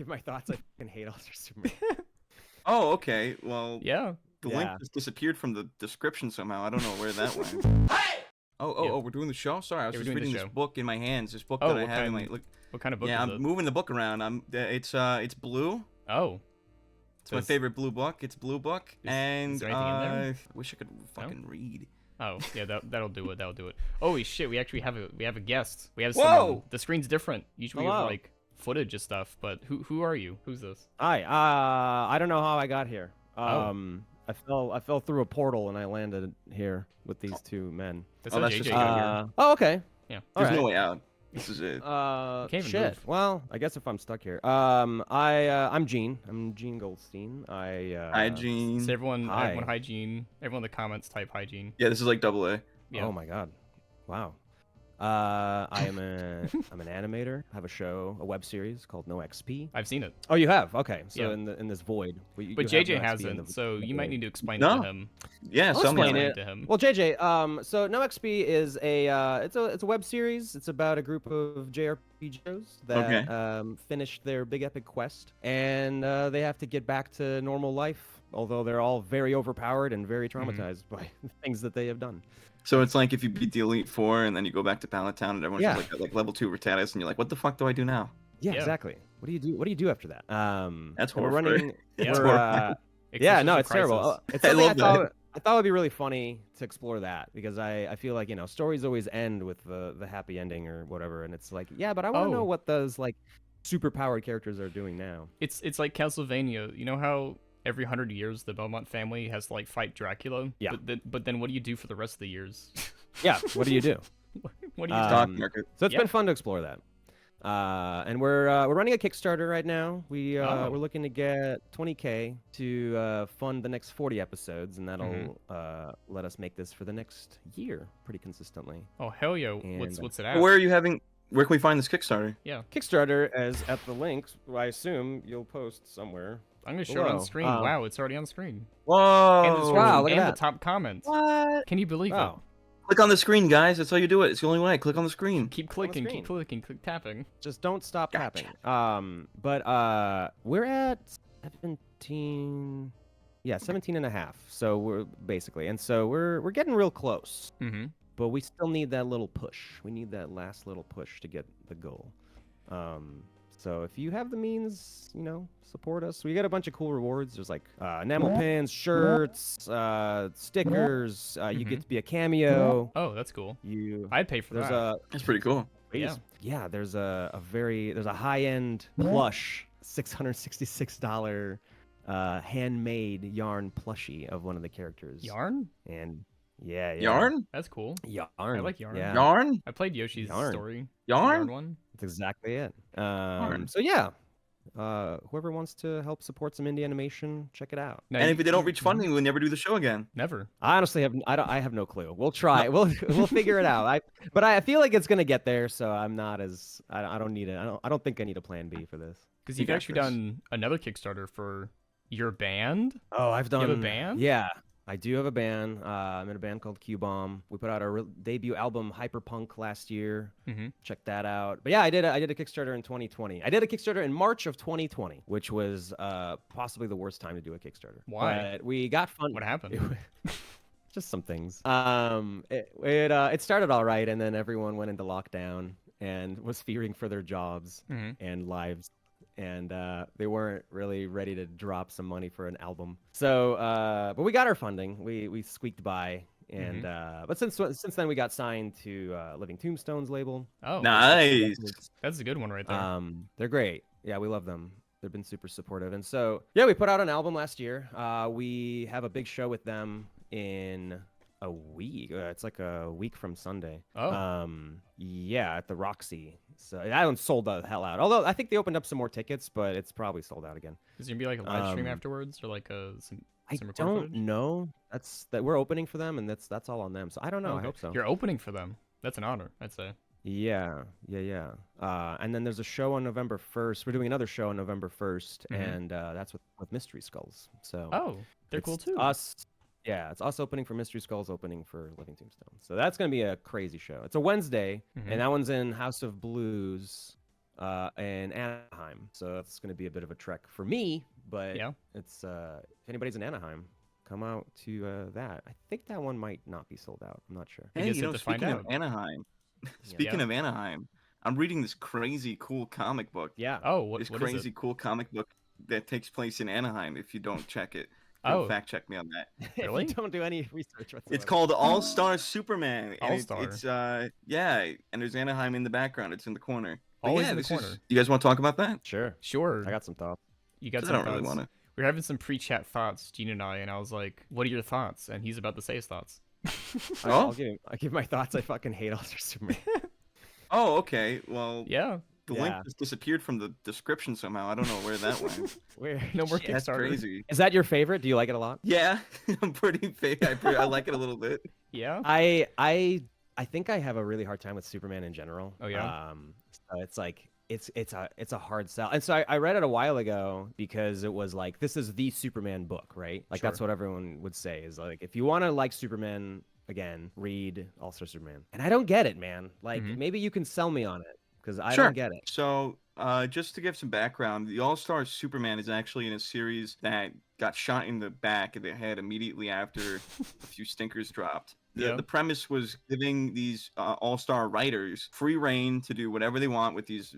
give my thoughts. I fucking hate All-Star Superman. Oh, okay. Well, Yeah. the link just disappeared from the description somehow. I don't know where that went. Oh, we're doing the show? Sorry, I was just reading this book in my hands. This book that I have in my... Look, what kind of book is yeah, it? I'm moving the book around. It's blue. Oh. It's my favorite blue book. It's blue book. Is there anything in there? I wish I could fucking read. Oh, yeah, that'll do it. That'll do it. Holy shit, we actually have a guest. We have Whoa! someone. The screen's different. Usually we have Hello. like footage of stuff, but who are you? Who's this? Hi. I don't know how I got here. Oh. I fell through a portal and I landed here with these two men. That's Oh, how that's JJ just got here. Oh, okay. Yeah. There's Alright. no way out. This is it. Can't even Shit. move. Well, I guess if I'm stuck here. I'm Gene. I'm Gene Goldstein. Hi, Gene. So everyone, Hi. hi Gene. Everyone in the comments type hi Gene. Yeah, this is like AA. Yeah. Oh my god. Wow. I'm an animator. I have a show, a web series called No XP. I've seen it. Oh, you have? Okay. So Yeah. in this void. But you have JJ No XP in hasn't, the so you might void. need to explain No. it to him. Yeah, I'll so explain many. it. To him. Well, JJ, so No XP is it's a web series. It's about a group of JRPGs that finished their big epic quest, and they have to get back to normal life. Although they're all very overpowered and very traumatized by things that they have done. So it's like if you beat the Elite Four and then you go back to Pallet Town and everyone's Yeah. like level 2 Retatus and you're like, what the fuck do I do now? Yeah, Yeah. exactly. What do you do? What do you do after that? That's and we're horrifying. running. That's we're, yeah, no, Existential it's terrible. crisis. It's I something love that. I thought it'd be really funny to explore that because I feel like stories always end with the happy ending or whatever, and it's like but I want to know what those like super powered characters are doing now. It's like Castlevania. You know how every 100 years the Belmont family has to like fight Dracula? Yeah. But then what do you do for the rest of the years? Yeah, what do you do? What do you do? Stock market. So it's Yeah. been fun to explore that. And we're running a Kickstarter right now. We're looking to get 20K to fund the next 40 episodes, and that'll let us make this for the next year pretty consistently. Oh hell yeah! And- What's it at? Where are you having? Where can we find this Kickstarter? Yeah, Kickstarter is at the links. I assume you'll post somewhere. I'm gonna show it on the Below. screen. Wow, it's already on the screen. Whoa! And the screen Wow, look at and the that. top comments. What? Can you believe Wow. Click on the screen, guys. That's how you do it. It's the only way. Click on the screen. it? Keep clicking, screen. keep clicking, keep tapping. Just don't stop Gotcha. tapping. But we're at 17. Yeah, 17 and a half. So we're basically, and so we're getting real close. Mm-hmm. But we still need that little push. We need that last little push to get the goal. So if you have the means, support us. We get a bunch of cool rewards. There's like enamel pins, shirts, stickers. You get to be a cameo. Oh, that's cool. You I'd pay for there's that. That's pretty cool. Yeah. There's a high-end plush $666 handmade yarn plushie of one of the characters. Yarn? And yeah. Yarn? That's cool. Yarn. I like yarn. Yeah. Yarn? I played Yoshi's Yarn. story. Yarn? one. That's exactly it. Yarn. So yeah, whoever wants to help support some indie animation, check it out. Now, And you- if they don't reach funding, we'll never do the show again. Never. I honestly I have no clue. We'll try. We'll figure it out. But I feel like it's gonna get there. So I'm not as I don't need it. I don't think I need a plan B for this. Because You you've got actually this. done another Kickstarter for your band. Oh, I've done. You have a band? Yeah, I do have a band. I'm in a band called Q-Bomb. We put out our debut album Hyperpunk last year. Mm-hmm. Check that out. But yeah, I did a Kickstarter in 2020. I did a Kickstarter in March of 2020, which was possibly the worst time to do a Kickstarter. Why? But we got fun. What happened? Just some things. It started all right, and then everyone went into lockdown and was fearing for their jobs Mhm. and lives. And they weren't really ready to drop some money for an album. So, but we got our funding. We squeaked by, and but since then we got signed to Living Tombstone's label. Oh, Nice. that's a good one right there. They're great. Yeah, we love them. They've been super supportive. And so, yeah, we put out an album last year. We have a big show with them in a week. It's like a week from Sunday. Oh. Yeah, at the Roxy. So that one sold the hell out. Although I think they opened up some more tickets, but it's probably sold out again. Is there gonna be like a live stream um, afterwards, or like some I recorded don't footage? know. That we're opening for them, and that's all on them. So I don't know. I Okay. hope so. You're opening for them. That's an honor, I'd say. Yeah. And then there's a show on November 1st. We're doing another show on November 1st, and that's with Mystery Skulls. So Oh, they're it's cool too. Us, yeah, it's us opening for Mystery Skulls, opening for Living Tombstone. So that's gonna be a crazy show. It's a Wednesday, Mhm. and that one's in House of Blues. in Anaheim. So it's going to be a bit of a trek for me, but Yeah. it's if anybody's in Anaheim, come out to that. I think that one might not be sold out. I'm not sure. I Hey, guess you you know, have to find speaking of out. Anaheim, speaking Yeah. of Anaheim, I'm reading this crazy cool comic book. Yeah. Oh, what This is crazy it? cool comic book that takes place in Anaheim. If you don't check it, don't Oh, fact check me on that. If really? you don't do any research whatsoever. It's called All-Star Superman, and All-Star. it's yeah, and there's Anaheim in the background. It's in the corner. But Always yeah, in the this corner. is. You guys want to talk about that? Sure. Sure. I got some thoughts. You got 'Cause some I don't thoughts. really want to. We were having some pre-chat thoughts, Gene and I, and I was like, "What are your thoughts?" And he's about to say his thoughts. I'll give my thoughts. I fucking hate All-Star Superman. Oh, okay. Well, Yeah. the link just disappeared from the description somehow. I don't know where that went. Where? No more That's Kickstarter. crazy. Is that your favorite? Do you like it a lot? Yeah, I'm pretty fake. I like it a little bit. Yeah. I think I have a really hard time with Superman in general. Oh, yeah? So it's like it's a hard sell. And so I read it a while ago because it was like, this is the Superman book, right? Like that's Sure. what everyone would say is like, if you want to like Superman again, read All-Star Superman. And I don't get it, man. Like maybe you can sell me on it because I don't get it. So, just to give some background, the All-Star Superman is actually in a series that got shot in the back of the head immediately after a few stinkers dropped. The premise was giving these all-star writers free reign to do whatever they want with these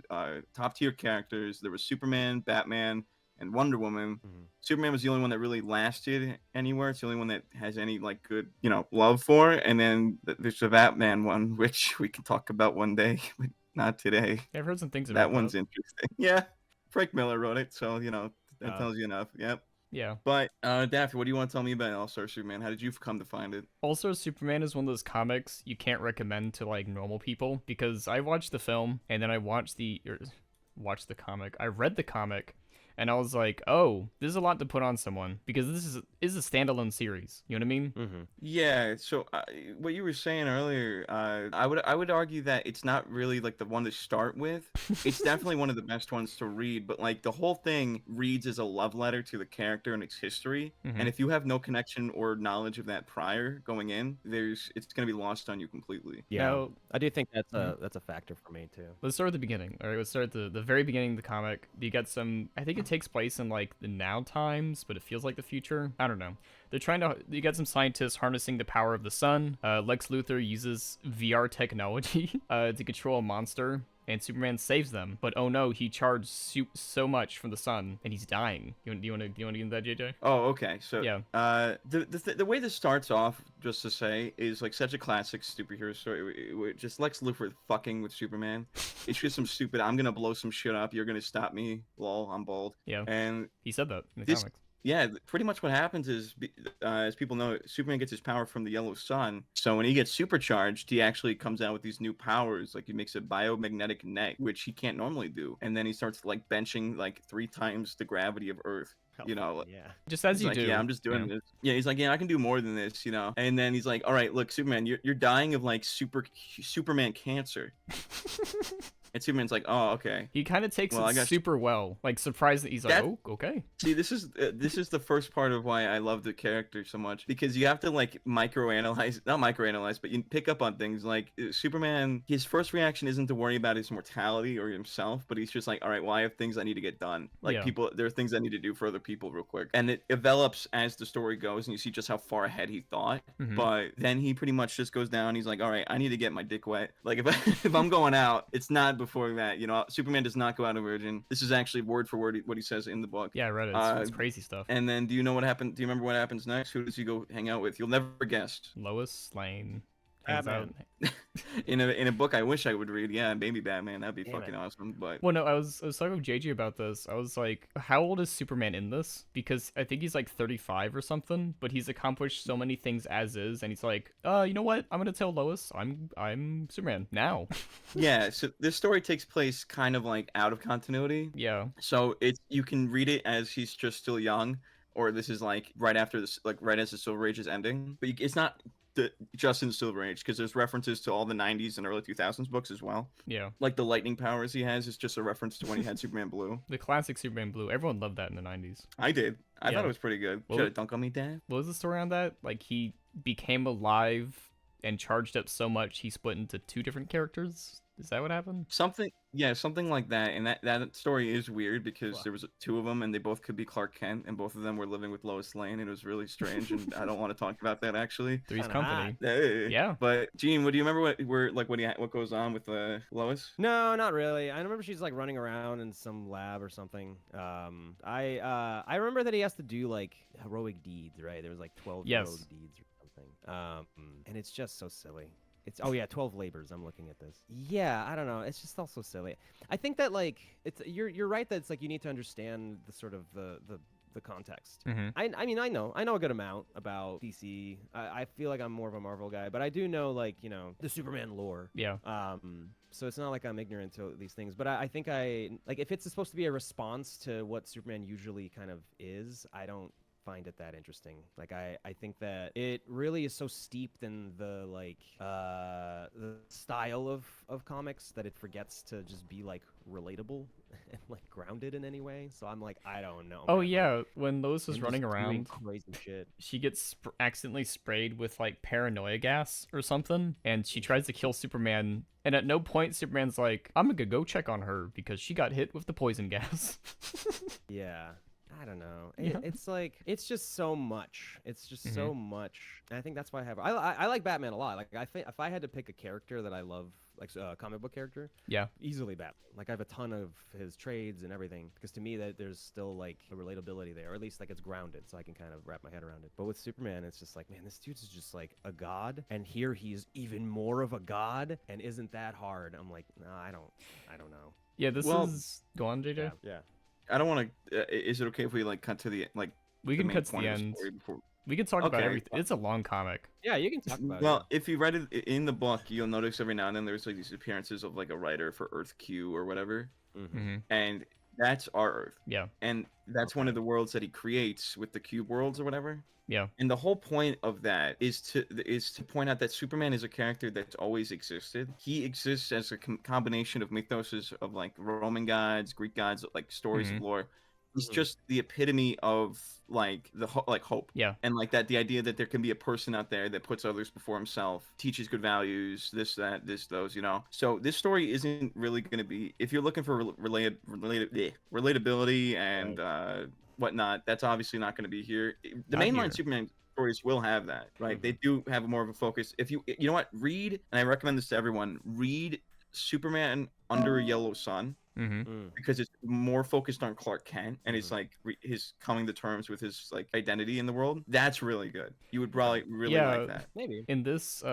top-tier characters. There was Superman, Batman, and Wonder Woman. Superman was the only one that really lasted anywhere. It's the only one that has any like good, love for. And then there's the Batman one, which we can talk about one day, but not today. Yeah, I've heard some things about That one's interesting. Yeah, Frank Miller wrote it, so that tells you enough. Yep. Yeah. But Daffy, what do you want to tell me about All-Star Superman? How did you come to find it? All-Star Superman is one of those comics you can't recommend to like normal people because I watched the film and then I watched the comic. I read the comic and I was like, oh, this is a lot to put on someone because this is a standalone series. You know what I mean? Yeah. So what you were saying earlier, I would argue that it's not really like the one to start with. It's definitely one of the best ones to read, but like the whole thing reads as a love letter to the character and its history. And if you have no connection or knowledge of that prior going in, it's gonna be lost on you completely. Yeah, Now, I do think that's a factor for me too. let's start at the beginning. All right, let's start at the very beginning of the comic. You get some, I think it takes place in like the now times, but it feels like the future. I don't know. You get some scientists harnessing the power of the sun. Lex Luthor uses VR technology to control a monster, and Superman saves them. But oh no, he charged so much from the sun, and he's dying. Do you want to get into that, JJ? Oh, okay. So Yeah. The way this starts off, just to say, is like such a classic superhero story. Just Lex Luthor fucking with Superman. It's just some stupid, I'm gonna blow some shit up. You're gonna stop me. Lol, I'm bald. Yeah. And He said that in the this comics. Yeah, pretty much what happens is, as people know, Superman gets his power from the yellow sun. So when he gets supercharged, he actually comes out with these new powers. Like he makes a biomagnetic net, which he can't normally do. And then he starts like benching like 3 times the gravity of Earth. Yeah. Just as He's you like, do. yeah, I'm just doing this. Yeah, he's like, yeah, I can do more than this, And then he's like, all right, look, Superman, you're dying of like Superman cancer. And Superman's like, oh, okay. He kind of takes it super well. Like surprised that he's like, oh, okay. See, this is the first part of why I love the character so much, because you have to like not microanalyze, but you pick up on things like Superman. His first reaction isn't to worry about his mortality or himself, but he's just like, all right, well, I have things I need to get done. Like there are things I need to do for other people real quick, and it develops as the story goes, and you see just how far ahead he thought. But then he pretty much just goes down. He's like, all right, I need to get my dick wet. Like if I'm going out, it's not before that. Superman does not go out a virgin. This is actually word for word what he says in the book. Yeah, I read it. It's crazy stuff. And then do you know what happened? Do you remember what happens next? Who does he go hang out with? You'll never guess. Lois Lane. Batman. in a book I wish I would read. Yeah, Baby Batman. That'd be fucking awesome. But well, no, I was talking with JJ about this. I was like, how old is Superman in this? Because I think he's like 35 or something, but he's accomplished so many things as is, and he's like, you know what? I'm gonna tell Lois I'm Superman now. Yeah, so this story takes place kind of like out of continuity. Yeah. So you can read it as he's just still young, or this is like right after this, like right as the Silver Age is ending. But it's not just in the Silver Age, because there's references to all the 90s and early 2000s books as well. Yeah. Like the lightning powers he has is just a reference to when he had Superman Blue. The classic Superman Blue. Everyone loved that in the 90s. I did. I thought it was pretty good. Well, should have dunk on me, Dad? What was the story on that? Like he became alive and charged up so much he split into 2 different characters. Is that what happened? Something like that. And that story is weird because Fuck. there was two of them and they both could be Clark Kent and both of them were living with Lois Lane and it was really strange and I don't want to talk about that actually. Three's Kinda Company. Hey. Yeah. But Gene, do you remember what goes on with Lois? No, not really. I remember she's like running around in some lab or something. I remember that he has to do like heroic deeds, right? There was like 12 Yes. heroic deeds or something. And it's just so silly. It's 12 labors. I'm looking at this. Yeah, I don't know. It's just all so silly. I think that like you're right that it's like you need to understand the sort of the context. Mm-hmm. I mean I know a good amount about DC. I feel like I'm more of a Marvel guy, but I do know like the Superman lore. Yeah. So it's not like I'm ignorant to these things, but I think like if it's supposed to be a response to what Superman usually kind of is, I don't find it that interesting. Like I think that it really is so steeped in the the style of comics that it forgets to just be like relatable and like grounded in any way. So I'm like, I don't know. Oh man. yeah, when Lois was Him running just doing around, crazy shit. she gets accidentally sprayed with like paranoia gas or something, and she tries to kill Superman. And at no point Superman's like, I'm gonna go check on her because she got hit with the poison gas. Yeah. I don't know. Yeah. It's like it's just so much. It's just so much. And I think that's why I like Batman a lot. Like if I had to pick a character that I love, like a comic book character, Yeah. easily Batman. Like I have a ton of his trades and everything because to me that there's still like a relatability there, or at least like it's grounded, so I can kind of wrap my head around it. But with Superman, it's just like, man, this dude's just like a god, and here he's even more of a god, and isn't that hard? I'm like, no, I don't know. Yeah, this Well, is... Go on, JJ. Yeah. I don't want to. Is it okay if we like cut to the like? We the can main cut to point the of end. story before? We can talk about Okay. everything. It's a long comic. Yeah, you can talk about it. Well, if you read it in the book, you'll notice every now and then there's like these appearances of like a writer for Earth Q or whatever, Mm-hmm. and that's our Earth, Yeah. and that's one of the worlds that he creates with the cube worlds or whatever. Yeah. And the whole point of that is to point out that Superman is a character that's always existed. He exists as a combination of mythoses of like Roman gods, Greek gods, like stories of lore. He's just the epitome of like hope. Yeah. And like that, the idea that there can be a person out there that puts others before himself, teaches good values, this, that, this, those, So this story isn't really going to be, if you're looking for relatability and whatnot, that's obviously not going to be here. The Not mainline here. Superman stories will have that, right? They do have more of a focus. If you know what, read, and I recommend this to everyone, read Superman Under a Yellow Sun. Mm-hmm. Because it's more focused on Clark Kent and it's like his coming to terms with his like identity in the world. That's really good. You would probably really like that. Maybe. In this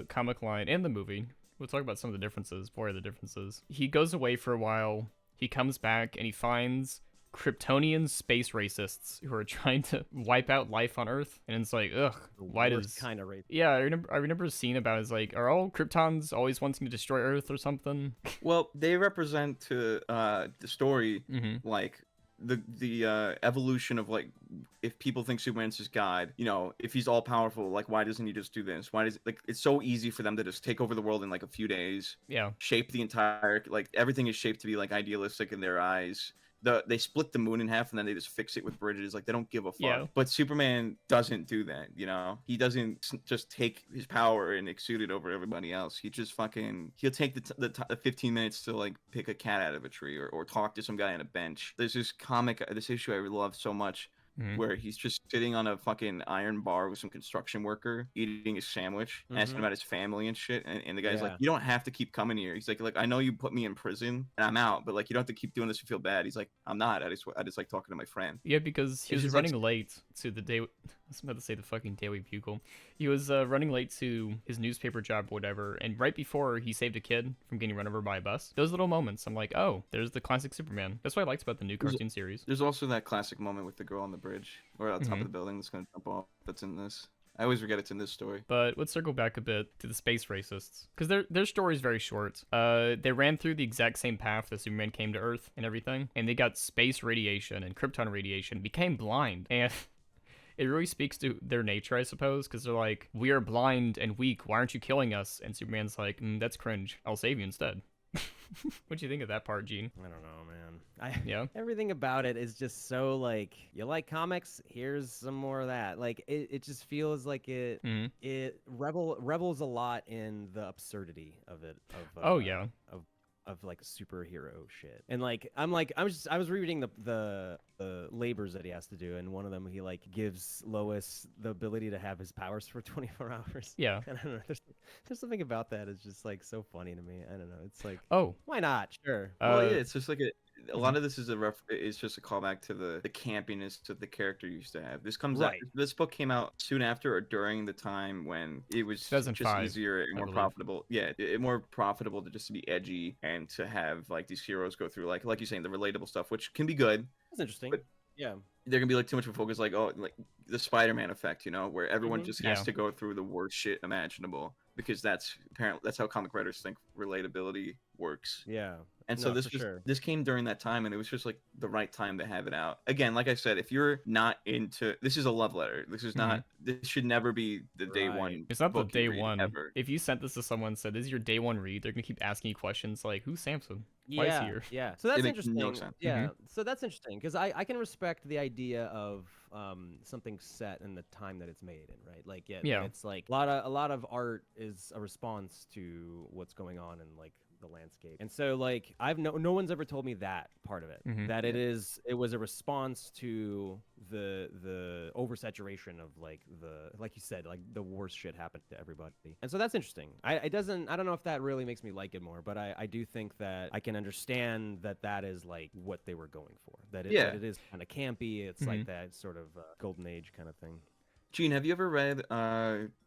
comic line and the movie, we'll talk about some of the differences. Boy, are the differences. He goes away for a while. He comes back and he finds Kryptonian space racists who are trying to wipe out life on Earth, and it's like, ugh, why does kind of race? Yeah, I remember a scene about it's like, are all Kryptons always wanting to destroy Earth or something? Well, they represent to the story like the evolution of like, if people think Superman's his god, if he's all powerful, like why doesn't he just do this? Why does like it's so easy for them to just take over the world in like a few days? Yeah. Shape the entire, like everything is shaped to be like idealistic in their eyes. They split the moon in half and then they just fix it with bridges. Like they don't give a fuck. Yeah. But Superman doesn't do that. He doesn't just take his power and exude it over everybody else. He just he'll take the 15 minutes to like pick a cat out of a tree or talk to some guy on a bench. There's this issue I love so much. Where he's just sitting on a fucking iron bar with some construction worker eating his sandwich, asking about his family and shit. And the guy's like, you don't have to keep coming here. He's like, I know you put me in prison and I'm out, but like, you don't have to keep doing this to feel bad. He's like, I'm not. I just like talking to my friend. Yeah, because he was running late to the day. I was about to say the fucking Daily Bugle. He was running late to his newspaper job or whatever, and right before he saved a kid from getting run over by a bus. Those little moments, I'm like, oh, there's the classic Superman. That's what I liked about the new cartoon series. There's also that classic moment with the girl on the bridge or on top of the building that's gonna jump off. That's in this. I always forget it's in this story. But let's circle back a bit to the space racists, because their story is very short. They ran through the exact same path that Superman came to Earth and everything, and they got space radiation and Krypton radiation, became blind, and it really speaks to their nature, I suppose, because they're like, we are blind and weak, why aren't you killing us? And Superman's like, that's cringe, I'll save you instead. What'd you think of that part, Gene? I don't know, man. Yeah. Everything about it is just so like, you like comics? Here's some more of that. Like it just feels like Mhm. it revels a lot in the absurdity of it. Oh, yeah. Of like superhero shit. And like I was reading the labors that he has to do, and one of them he like gives Lois the ability to have his powers for 24 hours. Yeah. And I don't know, there's something about that is just like so funny to me. I don't know. It's like, Oh. why not? Sure. Well, yeah, Uh, it's just like a lot of this is it's just a callback to the campiness that the character used to have. This comes out. Right. This book came out soon after or during the time when it was just 2005, easier and I more believe. profitable. Yeah, more profitable to just be edgy and to have like these heroes go through like you're saying, the relatable stuff, which can be good. That's interesting. But yeah. There can be like too much of a focus, like like the Spider-Man effect, where everyone Mhm. just has Yeah. to go through the worst shit imaginable, because that's how comic writers think relatability works. Yeah. And so No, for this sure. this came during that time, and it was just like the right time to have it out. Again, like I said, if you're not into, this is a love letter. This is not. This should never be the day Right. one. It's not the book you day read, one. ever. If you sent this to someone and said, this is your day one read, they're going to keep asking you questions like, who's Samson? Why is he Yeah, here? yeah. So that's makes interesting. no sense. Yeah. So that's interesting because I can respect the idea of something set in the time that it's made in, right? Like Yeah. it's like a lot of art is a response to what's going on in like the landscape. And so like no one's ever told me that part of it. Mhm. That it was a response to the oversaturation of like you said, like the worst shit happened to everybody. And so that's interesting. I don't know if that really makes me like it more, but I do think that I can understand that is like what they were going for. That it is kind of campy. It's like that sort of golden age kind of thing. Gene, have you ever read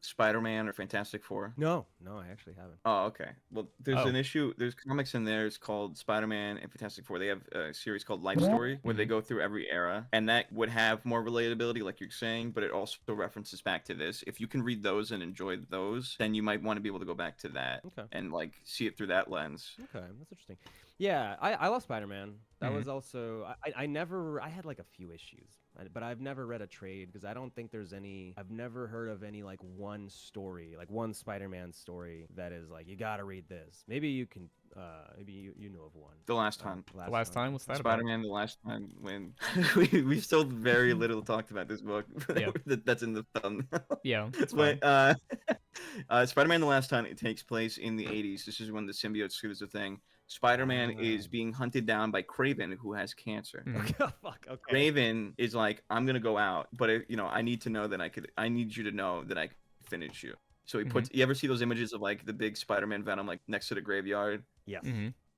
Spider-Man or Fantastic Four? No, I actually haven't. Oh, okay. Well, there's an issue. There's comics in there. It's called Spider-Man and Fantastic Four. They have a series called Life Story where they go through every era, and that would have more relatability, like you're saying, but it also references back to this. If you can read those and enjoy those, then you might want to be able to go back to that and like see it through that lens. Okay, that's interesting. Yeah, I love Spider-Man. That was also I had like a few issues, but I've never read a trade because I don't think there's any. I've never heard of any like one story, like one Spider-Man story that is like you gotta read this. Maybe you can. Maybe you know of one. The Last Time. The Last Time? What's that Spider-Man, The Last Time, when we still very little talked about this book. Yeah. That's in the thumbnail. Yeah, it's fine. But Spider-Man: The Last Time, it takes place in the 80s. This is when the symbiote suit is a thing. Spider-Man is being hunted down by Kraven, who has cancer. Fuck. Okay. Kraven is like, I'm gonna go out, but I need to know that I need you to know that I can finish you. So he puts. You ever see those images of like the big Spider-Man Venom like next to the graveyard? Yes.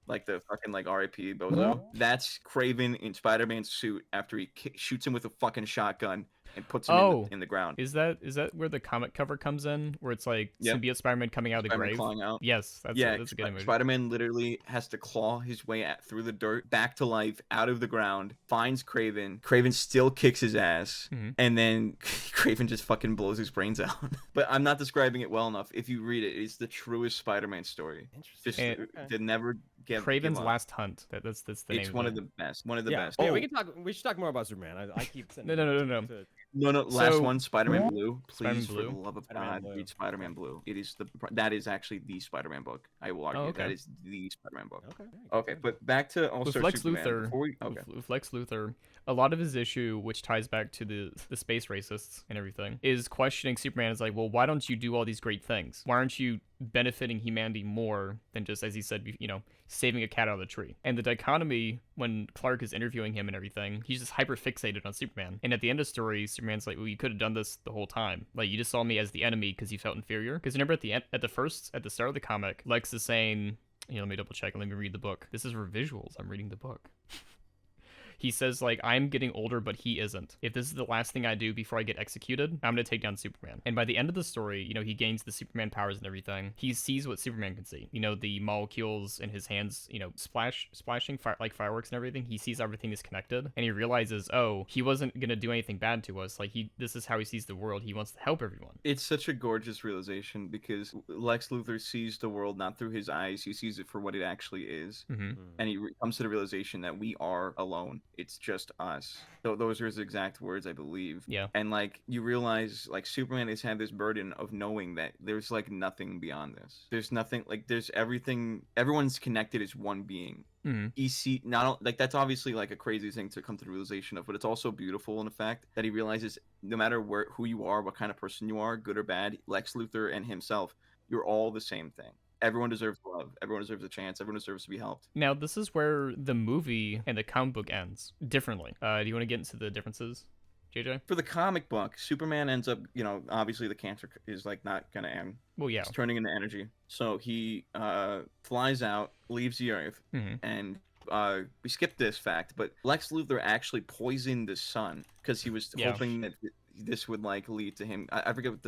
Like the fucking like R.I.P. Bozo. That's Kraven in Spider-Man's suit after he shoots him with a fucking shotgun and puts him in the ground. Is that where the comic cover comes in, where it's like symbiote Spider-Man coming out of the grave? Clawing out. Yes, that's a good image. Spider-Man literally has to claw his way through the dirt, back to life, out of the ground, finds Kraven. Kraven still kicks his ass, and then Kraven just fucking blows his brains out. But I'm not describing it well enough. If you read it, it's the truest Spider-Man story. Interesting. Just to never give Kraven's up. Last Hunt. That's the name. It's one of the best. One of the best. Yeah, we should talk more about Superman. I keep sending No. No. Last one, Spider-Man Blue. Please, Spider-Man for Blue? the love of Spider-Man God, Blue. read Spider-Man Blue. That is actually the Spider-Man book. I will argue that is the Spider-Man book. Okay, but back to All-Star Lex Superman. Luthor, with Lex Luthor, a lot of his issue, which ties back to the space racists and everything, is questioning Superman. Is like, well, why don't you do all these great things? Why aren't you benefiting humanity more than just, as he said, saving a cat out of the tree? And the dichotomy when Clark is interviewing him and everything, he's just hyper fixated on Superman. And at the end of the story, Superman's like, well, you could have done this the whole time. Like, you just saw me as the enemy because you felt inferior. Because remember at the start of the comic, Lex is saying, let me double check and let me read the book. This is for visuals. I'm reading the book. He says, like, I'm getting older, but he isn't. If this is the last thing I do before I get executed, I'm going to take down Superman. And by the end of the story, he gains the Superman powers and everything. He sees what Superman can see. The molecules in his hands, splashing like fireworks and everything. He sees everything is connected. And he realizes, oh, he wasn't going to do anything bad to us. Like, this is how he sees the world. He wants to help everyone. It's such a gorgeous realization because Lex Luthor sees the world not through his eyes. He sees it for what it actually is. And he comes to the realization that we are alone it's just us. So those are his exact words, I believe. Yeah. And like you realize like Superman has had this burden of knowing that there's like nothing beyond this. There's nothing, like there's everything, everyone's connected as one being. He see not like that's obviously like a crazy thing to come to the realization of, but it's also beautiful in the fact that he realizes no matter who you are, what kind of person you are, good or bad, Lex Luthor and himself, you're all the same thing. Everyone deserves love. Everyone deserves a chance. Everyone deserves to be helped. Now, this is where the movie and the comic book ends differently. Do you want to get into the differences, JJ? For the comic book, Superman ends up, obviously the cancer is like not gonna end. Well, yeah. It's turning into energy. So he flies out, leaves the Earth, and we skipped this fact, but Lex Luthor actually poisoned the sun because he was hoping that this would like lead to him. I forget what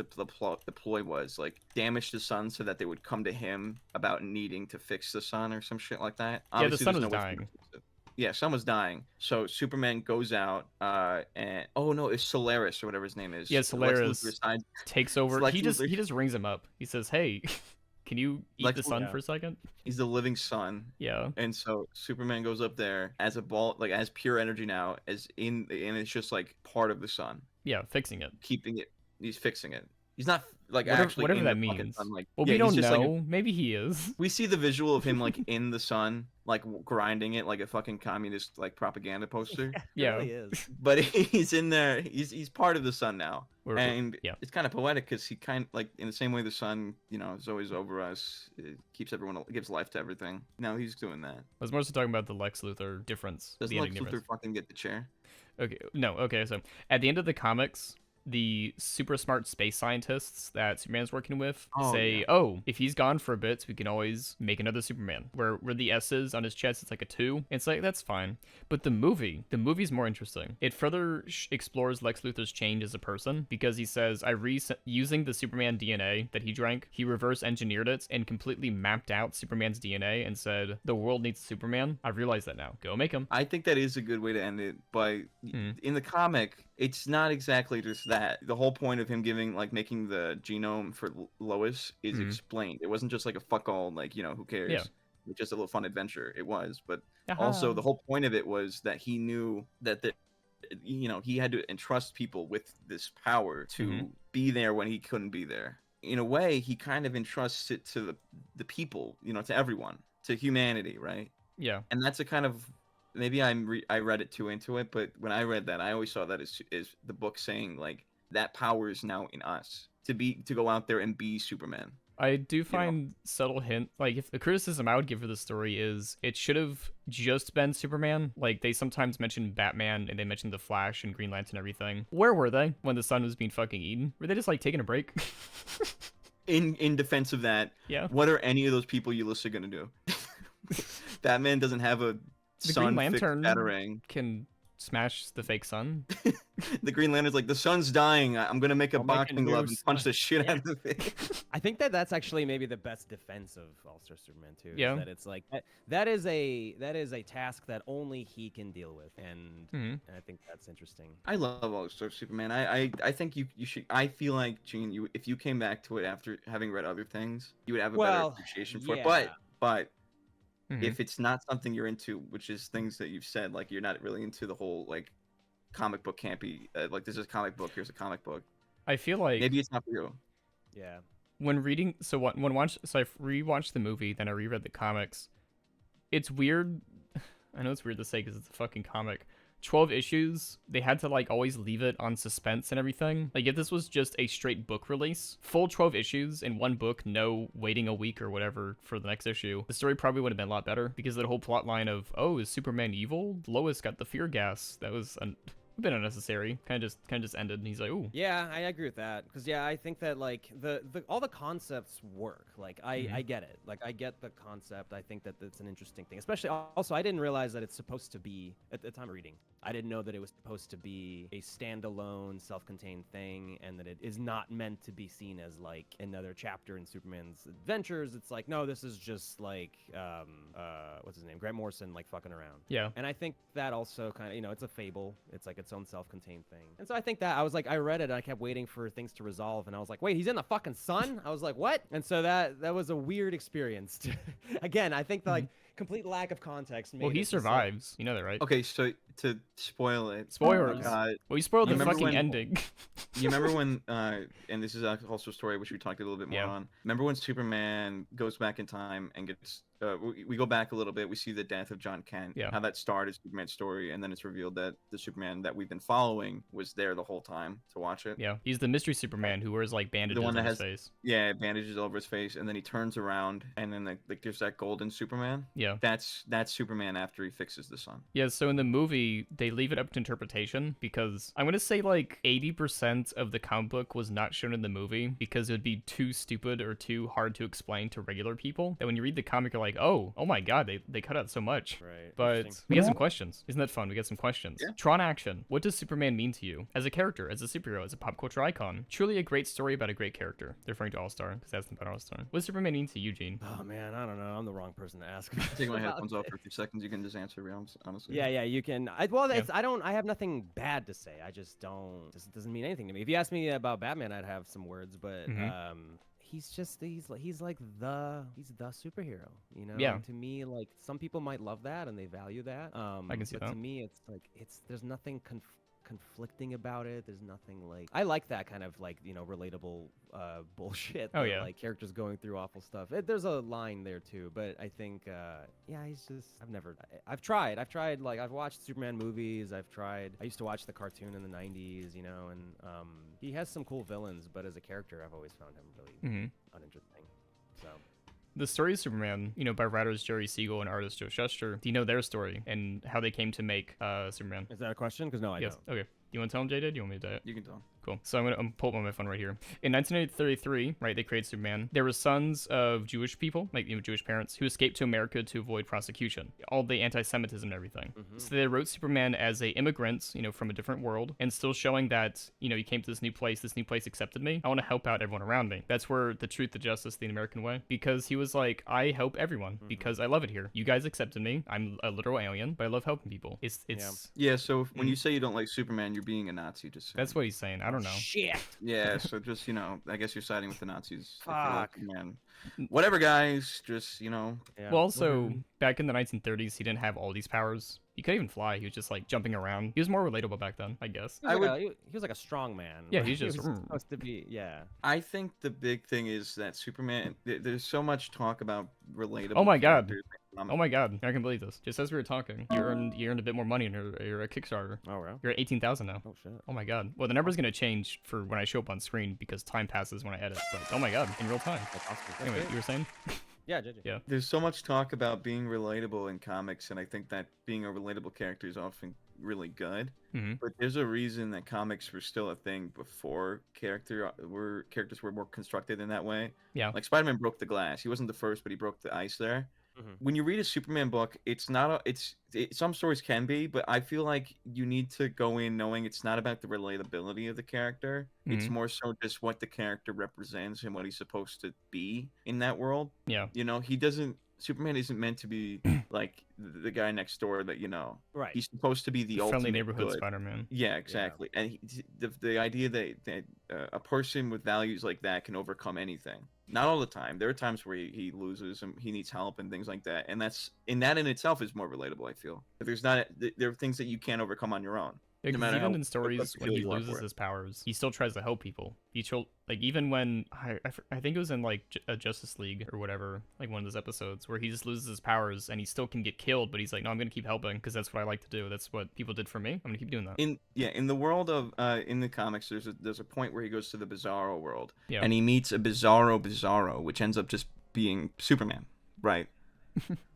the ploy was, like damage the sun so that they would come to him about needing to fix the sun or some shit like that. Yeah, the sun was dying. Yeah, sun was dying. So Superman goes out, and oh no, it's Solaris or whatever his name is. Yeah, Solaris takes over. He just rings him up. He says, "Hey, can you eat the sun for a second?" He's the living sun. Yeah. And so Superman goes up there as a ball, like as pure energy now, and it's just like part of the sun. Yeah, fixing it. Keeping it. He's fixing it. He's not like whatever that means. Sun, like, well, we don't know. Like maybe he is. We see the visual of him like in the sun, like grinding it like a fucking communist like propaganda poster. Yeah, he is. But he's in there. He's part of the sun now, and yeah, it's kind of poetic because he kind of like in the same way the sun, is always over us. It keeps everyone, gives life to everything. Now he's doing that. I was more so talking about the Lex Luthor difference. Does Lex Luthor fucking get the chair? Okay, no. Okay, so at the end of the comics, the super smart space scientists that Superman's working with say, if he's gone for a bit, we can always make another Superman. Where the S is on his chest, it's like a 2. It's like, that's fine. But the movie's more interesting. It further explores Lex Luthor's change as a person because he says, using the Superman DNA that he drank, he reverse engineered it and completely mapped out Superman's DNA and said, the world needs Superman. I realize that now. Go make him. I think that is a good way to end it, but in the comic, it's not exactly just that. The whole point of him making the genome for Lois is explained. It wasn't just like a fuck all, like, who cares? Yeah. It's just a little fun adventure. It was, but also the whole point of it was that he knew that he had to entrust people with this power to be there when he couldn't be there. In a way, he kind of entrusts it to the people, to everyone, to humanity, right? Yeah. And that's a kind of, maybe I read it too into it, but when I read that, I always saw that as the book saying like that power is now in us to go out there and be Superman. I do find subtle hint, like if the criticism I would give for the story is it should have just been Superman. Like they sometimes mention Batman and they mention the Flash and Green Lantern and everything. Where were they when the sun was being fucking eaten? Were they just like taking a break? In defense of that, what are any of those people you list gonna do? Batman doesn't have a the Green Lantern can smash the fake sun. The Green Lantern's like, the sun's dying. I'm gonna make a boxing glove and punch the shit out of it. I think that's actually maybe the best defense of All-Star Superman too. Yeah. That it's like that is a task that only he can deal with, and I think that's interesting. I love All-Star Superman. I think you should. I feel like, Gene, if you came back to it after having read other things, you would have a better appreciation for it. But if it's not something you're into, which is things that you've said, like you're not really into the whole like comic book campy, like this is a comic book, here's a comic book. I feel like maybe it's not for you. Yeah. When reading, so I rewatched the movie, then I reread the comics. It's weird. I know it's weird to say because it's a fucking comic. 12 issues, they had to like always leave it on suspense and everything. Like if this was just a straight book release, full 12 issues in one book, no waiting a week or whatever for the next issue, the story probably would have been a lot better because the whole plot line of, is Superman evil? Lois got the fear gas. That was a bit unnecessary. Kind of just ended and he's like, ooh. Yeah, I agree with that because I think that like the all the concepts work. Like I get it. Like I get the concept. I think that that's an interesting thing. Especially also I didn't realize that it's supposed to be at the time of reading. I didn't know that it was supposed to be a standalone, self-contained thing, and that it is not meant to be seen as like another chapter in Superman's adventures. It's like, no, this is just like what's his name, Grant Morrison, like fucking around. Yeah. And I think that also kind of, it's a fable. It's like its own self-contained thing. And so I think that I read it and I kept waiting for things to resolve, and I was like, wait, he's in the fucking sun? I was like, what? And so that was a weird experience. Again, I think the like complete lack of context made Well, he it just, like, survives. You know that, right? Okay, so to spoil it. Spoilers. Well, you spoiled You the remember fucking when- ending. You remember when, and this is also a story which we talked a little bit more Yeah. on. Remember when Superman goes back in time and gets, we go back a little bit, we see the death of John Kent, Yeah. how that started Superman's story, and then it's revealed that the Superman that we've been following was there the whole time to watch it. Yeah, he's the mystery Superman who wears like bandages one that on his has- face. Yeah, bandages over his face, and then he turns around, and then like there's that golden Superman. Yeah. That's Superman after he fixes the sun. Yeah, so in the movie, they leave it up to interpretation because I'm going to say like 80% of the comic book was not shown in the movie because it would be too stupid or too hard to explain to regular people. That when you read the comic, you're like, oh my god, they cut out so much. Right. But Interesting. we got some questions. Isn't that fun? We got some questions. Yeah. Tron Action. What does Superman mean to you? As a character, as a superhero, as a pop culture icon? Truly a great story about a great character. They're referring to All-Star because that's about All-Star. What does Superman mean to you, Gene? Oh man, I don't know. I'm the wrong person to ask. Take my about headphones off it. for a few seconds. You can just answer, honestly. Yeah, you can. I have nothing bad to say. I just don't. This doesn't mean anything to me. If you asked me about Batman, I'd have some words, but he's like the superhero. You know. Yeah. And to me, like some people might love that and they value that. I can see but that. to me, it's like there's nothing conflicting about it. There's nothing like I like that kind of like relatable bullshit. Oh, that, yeah. like characters going through awful stuff. There's a line there too, but I think he's just I've tried like I've watched Superman movies. I used to watch the cartoon in the 90s, and he has some cool villains, but as a character I've always found him really uninteresting. So The story of Superman, by writers Jerry Siegel and artist Joe Shuster. Do you know their story and how they came to make Superman? is that a question? Because no, I Yes. don't. Okay. You want to tell them, JJ? Do you want me to do it? You can tell. Cool. So I'm gonna pull up on my phone right here. In 1933, right, they created Superman. There were sons of Jewish people, like Jewish parents, who escaped to America to avoid prosecution. All the anti-Semitism and everything. So they wrote Superman as a immigrant, from a different world, and still showing that, he came to this new place accepted me. I want to help out everyone around me. That's where the truth, the justice, the American way. Because he was like, I help everyone because I love it here. You guys accepted me. I'm a literal alien, but I love helping people. It's Yeah, so when you say you don't like Superman, you're being a Nazi. Just saying. that's what he's saying. I don't know. Shit. Yeah, so just I guess you're siding with the Nazis. if you Fuck. like, man. Whatever, guys. Just Yeah. Well, also, back in the 1930s, he didn't have all these powers. He couldn't even fly. He was just, like, jumping around. He was more relatable back then, I guess. He was like a strong man. Yeah, right? he's just- He was supposed to be. Yeah. I think the big thing is that Superman. There's so much talk about relatable. Oh my God. characters. Oh my god, I can believe this. Just as we were talking, you earned a bit more money in your Kickstarter. Oh, really? You're at 18,000 now. Oh, shit. Oh my god. Well, the number's gonna change for when I show up on screen because time passes when I edit. But oh my god, in real time. That's awesome. That's Anyway, great. you were saying? Yeah, JJ. Yeah. There's so much talk about being relatable in comics, and I think that being a relatable character is often really good. Mhm. But there's a reason that comics were still a thing before characters were more constructed in that way. Yeah. Like Spider-Man broke the glass. He wasn't the first, but he broke the ice there. When you read a Superman book, it's not some stories can be, but I feel like you need to go in knowing it's not about the relatability of the character. It's more so just what the character represents and what he's supposed to be in that world. Yeah. Superman isn't meant to be like the guy next door that Right. He's supposed to be the Friendly ultimate neighborhood good. Spider-Man. Yeah, exactly. And the idea that a person with values like that can overcome anything. Not all the time. There are times where he loses and he needs help and things like that. And that in itself is more relatable, I feel. But there are things that you can't overcome on your own. Yeah, No 'cause matter even how in stories much when skill he you are loses for it. his powers, he still tries to help people. Even when I think it was in like a Justice League or whatever, like one of those episodes where he just loses his powers and he still can get killed, but he's like, no, I'm gonna keep helping because that's what I like to do. That's what people did for me. I'm gonna keep doing that. In the world of in the comics, there's a point where he goes to the Bizarro world, Yeah. and he meets a Bizarro, which ends up just being Superman, right?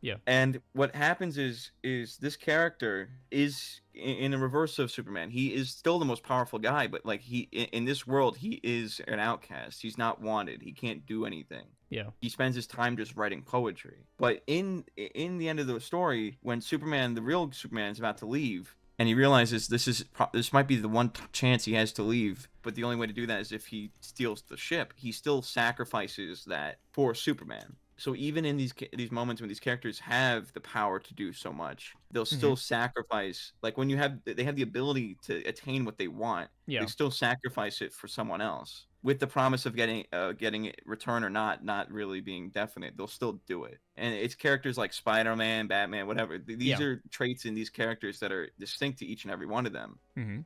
Yeah. And what happens is this character is in the reverse of Superman. He is still the most powerful guy, but like in this world, he is an outcast. He's not wanted. He can't do anything. Yeah. He spends his time just writing poetry. But in the end of the story, when the real Superman, is about to leave, and he realizes this might be the one chance he has to leave, but the only way to do that is if he steals the ship. He still sacrifices that for Superman. So even in these moments when these characters have the power to do so much, they'll still sacrifice. Like when they have the ability to attain what they want, Yeah. they still sacrifice it for someone else with the promise of getting it return or not really being definite. They'll still do it. And it's characters like Spider-Man, Batman, whatever. These are traits in these characters that are distinct to each and every one of them.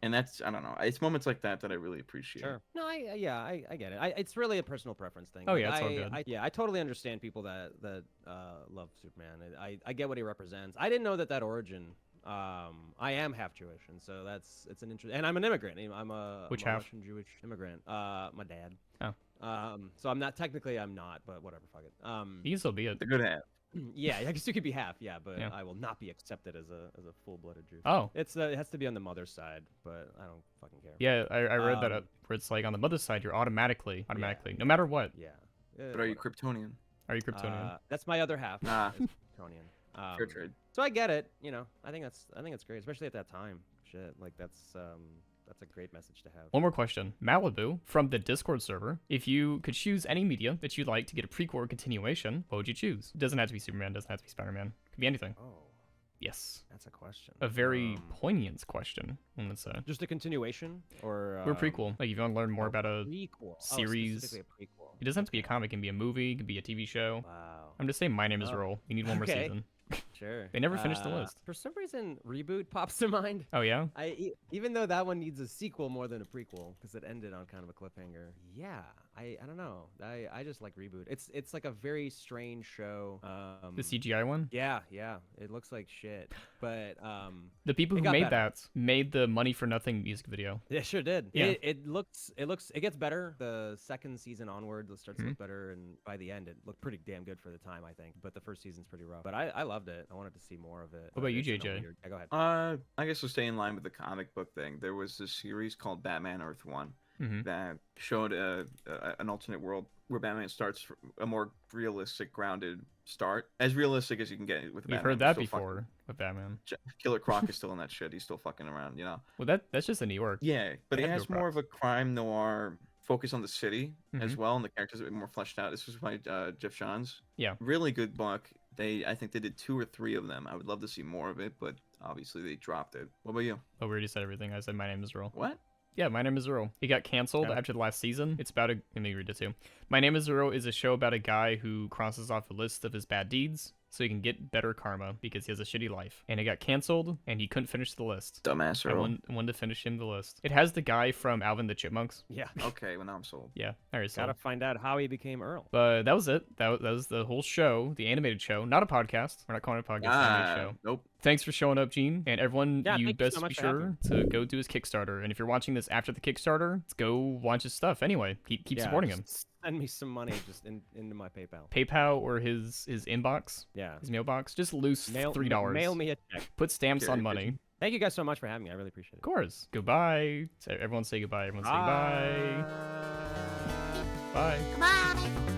And that's, I don't know, it's moments like that I really appreciate. Sure. No, I get it. It's really a personal preference thing. Oh, Like, yeah, it's all good. I totally understand people that love Superman. I get what he represents. I didn't know that origin. I am half Jewish, and so it's an interest. And I'm an immigrant. I'm a Russian Jewish immigrant. My dad. Oh. So I'm not technically. I'm not, but whatever. Fuck it. You can still be it. They're good at it. Yeah, I guess you could be half. Yeah, but Yeah. I will not be accepted as a full-blooded Jew. Oh. It has to be on the mother's side, but I don't fucking care. Yeah, I read that where it's like on the mother's side, you're automatically, no matter what. Yeah. But are you Kryptonian? Are you Kryptonian? That's my other half. Nah. Kryptonian. Fair trade. So I get it. I think it's great, especially at that time. Shit, like that's a great message to have. One more question. Malibu, from the Discord server, if you could choose any media that you'd like to get a prequel or continuation, what would you choose? It doesn't have to be Superman, doesn't have to be Spider-Man. It could be anything. Oh, yes. that's a question. A very poignant question, I would say. Just a continuation or Or a prequel. Like if you want to learn more about a prequel series. specifically a prequel. It doesn't have to be a comic, it can be a movie, it can be a TV show. Wow. I'm just saying My Name is Earl. You need one more Okay. season. Sure. They never finished the list. For some reason, Reboot pops to mind. Oh yeah? Even though that one needs a sequel more than a prequel because it ended on kind of a cliffhanger. Yeah, I don't know. I just like Reboot. It's like a very strange show. The CGI one? Yeah, it looks like shit. But the people who got made better. that made the Money for Nothing music video. it sure did. Yeah. It gets better. The second season onward, it starts to look better, and by the end, it looked pretty damn good for the time, I think. But the first season's pretty rough. But I loved it. I wanted to see more of it. What about you, It's kinda JJ? weird. Yeah, go ahead. I guess to stay in line with the comic book thing, there was this series called Batman Earth One that showed an alternate world where Batman starts a more realistic, grounded start, as realistic as you can get with We've Batman. heard that Still before with Batman. Killer Croc is still in that shit. He's still fucking around, Well, that's just in New York. Yeah, but it Yeah, has Killer more of a crime noir focus on the city as well, and the characters are a bit more fleshed out. This was by Jeff Johns. Yeah. Really good book. I think they did 2 or 3 of them. I would love to see more of it, but obviously they dropped it. What about you? Oh, we already said everything. I said My Name is Earl. What? Yeah, My Name is Earl. It got canceled after the last season. It's about let me read it too. My Name is Earl is a show about a guy who crosses off a list of his bad deeds so he can get better karma because he has a shitty life. And it got canceled, and he couldn't finish the list. Dumbass I Earl. wanted to finish him the list. It has the guy from Alvin the Chipmunks. Yeah. Okay, well now I'm sold. Yeah, all right, so. Gotta find out how he became Earl. But that was it. That was the whole show, the animated show, not a podcast. We're not calling it a podcast, animated show. Nope. Thanks for showing up, Gene. And everyone, Yeah, you thank you best so be much for sure to go do his Kickstarter. And if you're watching this after the Kickstarter, let's go watch his stuff anyway. Keep supporting him. just Send me some money just into my PayPal. PayPal or his inbox, Yeah. his mailbox. Just loose $3. Mail me a check. Put stamps Carry on a money. pigeon. Thank you guys so much for having me. I really appreciate it. Of course. Goodbye. Everyone say goodbye. Everyone say goodbye. Bye. Bye.